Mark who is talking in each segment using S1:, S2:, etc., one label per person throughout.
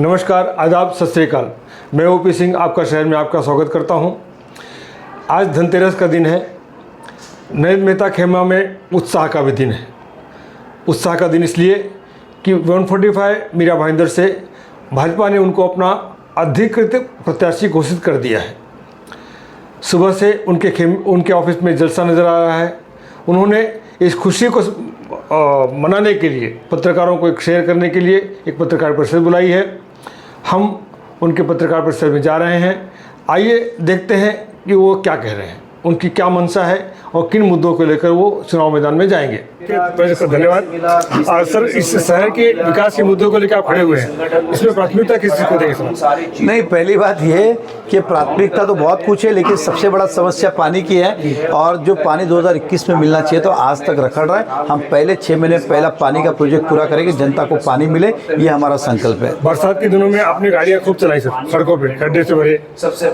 S1: नमस्कार, आदाब, सत श्री अकाल। मैं ओपी सिंह आपका शहर में आपका स्वागत करता हूं। आज धनतेरस का दिन है। नरेंद्र मेहता खेमा में उत्साह का भी दिन है। उत्साह का दिन इसलिए कि 145 मीरा भाईंदर से भाजपा ने उनको अपना अधिकृत प्रत्याशी घोषित कर दिया है। सुबह से उनके ऑफिस में जलसा नज़र आ रहा है। उन्होंने इस खुशी को मनाने के लिए, पत्रकारों को एक शेयर करने के लिए एक पत्रकार परिषद बुलाई है। हम उनके पत्रकार परिषद में जा रहे हैं। आइए देखते हैं कि वो क्या कह रहे हैं, उनकी क्या मंशा है और किन मुद्दों को लेकर वो चुनाव मैदान में जाएंगे। धन्यवाद सर। इस शहर के विकास के मुद्दों को लेकर आप खड़े हुए हैं, इसमें प्राथमिकता किस चीज़ को देंगे सर?
S2: नहीं, पहली बात ये कि प्राथमिकता तो बहुत कुछ है, लेकिन सबसे बड़ा समस्या पानी की है। और जो पानी 2021 में मिलना चाहिए तो आज तक रखड़ रहा है। हम पहले 6 महीने पहला पानी का प्रोजेक्ट पूरा करेंगे, जनता को पानी मिले, ये हमारा संकल्प है।
S1: बरसात के दिनों में आपने गाड़ियाँ खूब चलाई सर, सड़कों पे खड्डे से भरे,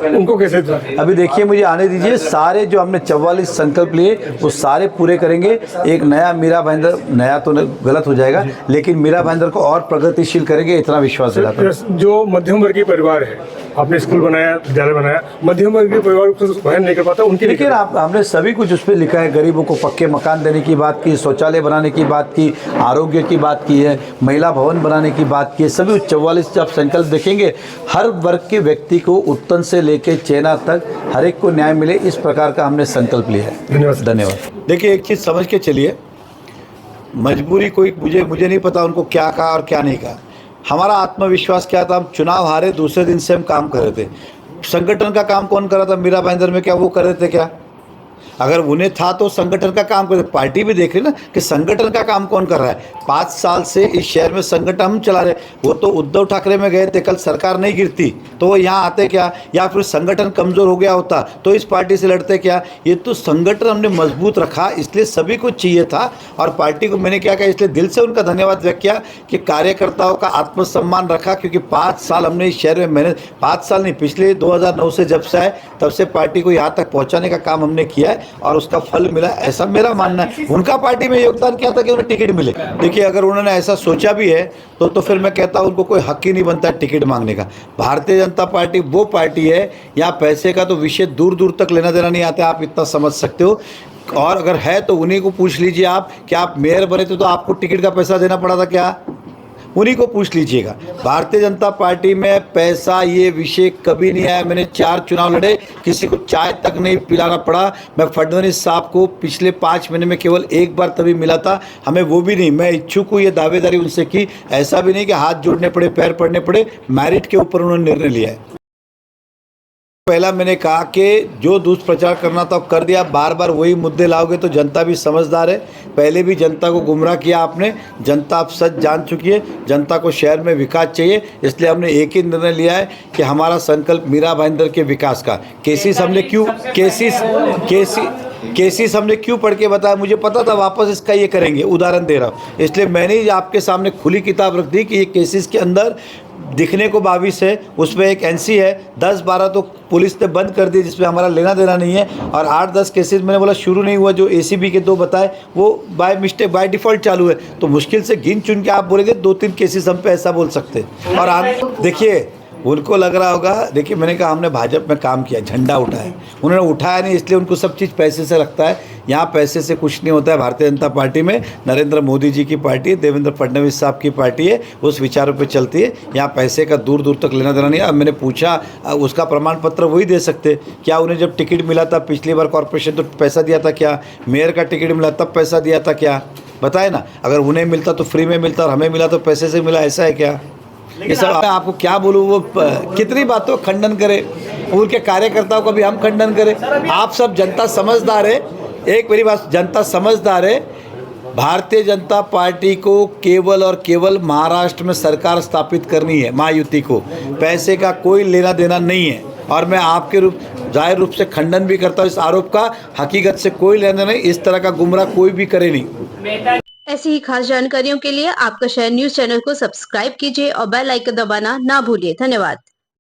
S1: उनको कैसे?
S2: अभी देखिए, मुझे आने दीजिए। सारे जो हमने 44 संकल्प लिए वो सारे पूरे करेंगे। एक नया मीरा भाईंदर, नया तो गलत हो जाएगा, लेकिन मीरा भाईंदर को और प्रगतिशील करेंगे, इतना विश्वास दिलाता हूं।
S1: जो मध्यम वर्गीय परिवार है, आपने स्कूल बनाया, विद्यालय बनाया, मध्यम वर्गीय परिवार को वहन नहीं कर पाता, उनके
S2: लेकिन हमने सभी कुछ उस पर लिखा है। गरीबों को पक्के मकान देने की बात की, शौचालय बनाने की बात की, आरोग्य की बात की है, महिला भवन बनाने की बात की है। सभी 44 जब संकल्प देखेंगे, हर वर्ग के व्यक्ति को उत्तन से लेकर चेना तक हर एक को न्याय मिले, इस प्रकार का हमने संकल्प लिया है। धन्यवाद। देखिए, एक चीज़ समझ के चलिए, मजबूरी कोई मुझे नहीं पता उनको क्या कहा और क्या नहीं कहा। हमारा आत्मविश्वास क्या था, हम चुनाव हारे दूसरे दिन से हम काम कर रहे थे। संगठन का काम कौन कर रहा था मीरा भाईंदर में? क्या वो कर रहे थे क्या? अगर उन्हें था तो संगठन का काम करते। पार्टी भी देख रही ना कि संगठन का काम कौन कर रहा है। 5 साल से इस शहर में संगठन हम चला रहे। वो तो उद्धव ठाकरे में गए थे, कल सरकार नहीं गिरती तो वो यहाँ आते क्या? या फिर संगठन कमज़ोर हो गया होता तो इस पार्टी से लड़ते क्या? ये तो संगठन हमने मजबूत रखा, इसलिए सभी को चाहिए था। और पार्टी को मैंने क्या कहा, इसलिए दिल से उनका धन्यवाद व्यक्त किया कि कार्यकर्ताओं का आत्मसम्मान रखा। क्योंकि 5 साल हमने इस शहर में मेहनत, 5 साल नहीं, पिछले 2009 से जब से आए तब से पार्टी को यहाँ तक पहुँचाने का काम हमने किया है और उसका फल मिला, ऐसा मेरा मानना है। उनका पार्टी में योगदान क्या था कि उन्हें टिकट मिले। देखिए, अगर उन्होंने ऐसा सोचा भी है तो फिर मैं कहता हूं उनको कोई हक ही नहीं बनता है टिकट मांगने का। भारतीय जनता पार्टी वो पार्टी है, यहाँ पैसे का तो विषय दूर दूर तक लेना देना नहीं आता, आप इतना समझ सकते हो। और अगर है तो उन्हीं को पूछ लीजिए आप, क्या आप मेयर बने थे तो आपको टिकट का पैसा देना पड़ा था क्या? उन्हीं को पूछ लीजिएगा। भारतीय जनता पार्टी में पैसा ये विषय कभी नहीं आया। मैंने 4 चुनाव लड़े, किसी को चाय तक नहीं पिलाना पड़ा। मैं फडणवीस साहब को पिछले 5 महीने में केवल एक बार तभी मिला था, हमें वो भी नहीं। मैं इच्छुक हूँ, ये दावेदारी उनसे की। ऐसा भी नहीं कि हाथ जोड़ने पड़े, पैर पड़ने पड़े, मेरिट के ऊपर उन्होंने निर्णय लिया है। पहला मैंने कहा कि जो दुष्प्रचार करना था कर दिया। बार बार वही मुद्दे लाओगे तो जनता भी समझदार है। पहले भी जनता को गुमराह किया आपने, जनता अब सच जान चुकी है। जनता को शहर में विकास चाहिए, इसलिए हमने एक ही निर्णय लिया है कि हमारा संकल्प मीरा भाईंदर के विकास का। केसीस हमने क्यों पढ़ के बताया? मुझे पता था वापस इसका ये करेंगे, उदाहरण दे रहा हूँ। इसलिए मैंने ही आपके सामने खुली किताब रख दी कि ये केसेस के अंदर दिखने को 22 है, उसमें एक एनसी है, 10-12 तो पुलिस ने बंद कर दी जिसमें हमारा लेना देना नहीं है। और 8-10 केसेस मैंने बोला शुरू नहीं हुआ, जो एसीबी के 2 बताए वो बाय मिस्टेक, बाय डिफ़ॉल्ट चालू है। तो मुश्किल से गिन चुन के आप बोलेंगे 2-3 केसेस हम पे ऐसा बोल सकते हैं। और आप देखिए, उनको लग रहा होगा, देखिए मैंने कहा हमने भाजपा में काम किया, झंडा उठाया, उन्होंने उठाया नहीं, इसलिए उनको सब चीज़ पैसे से लगता है। यहाँ पैसे से कुछ नहीं होता है। भारतीय जनता पार्टी में नरेंद्र मोदी जी की पार्टी है, देवेंद्र फडणवीस साहब की पार्टी है, उस विचारों पे चलती है। यहाँ पैसे का दूर दूर तक लेना देना नहीं है। अब मैंने पूछा, उसका प्रमाण पत्र वही दे सकते। क्या उन्हें जब टिकट मिला था पिछली बार कॉर्पोरेशन तो पैसा दिया था क्या? मेयर का टिकट मिला तब पैसा दिया था क्या? बताए ना। अगर उन्हें मिलता तो फ्री में मिलता और हमें मिला तो पैसे से मिला, ऐसा है क्या? ये सब आपको क्या बोलूँ, वो कितनी बातों का खंडन करे, उनके कार्यकर्ताओं का भी हम खंडन करें। आप सब जनता समझदार है, एक मेरी बात, जनता समझदार है। भारतीय जनता पार्टी को केवल और केवल महाराष्ट्र में सरकार स्थापित करनी है, महायुति को। पैसे का कोई लेना देना नहीं है। और मैं आपके जाहिर रूप से खंडन भी करता हूँ इस आरोप का। हकीकत से कोई लेना नहीं, इस तरह का गुमराह कोई भी करे नहीं।
S3: ऐसी ही खास जानकारियों के लिए आपका शहर न्यूज चैनल को सब्सक्राइब कीजिए और बेल आइकन दबाना ना भूलिए। धन्यवाद।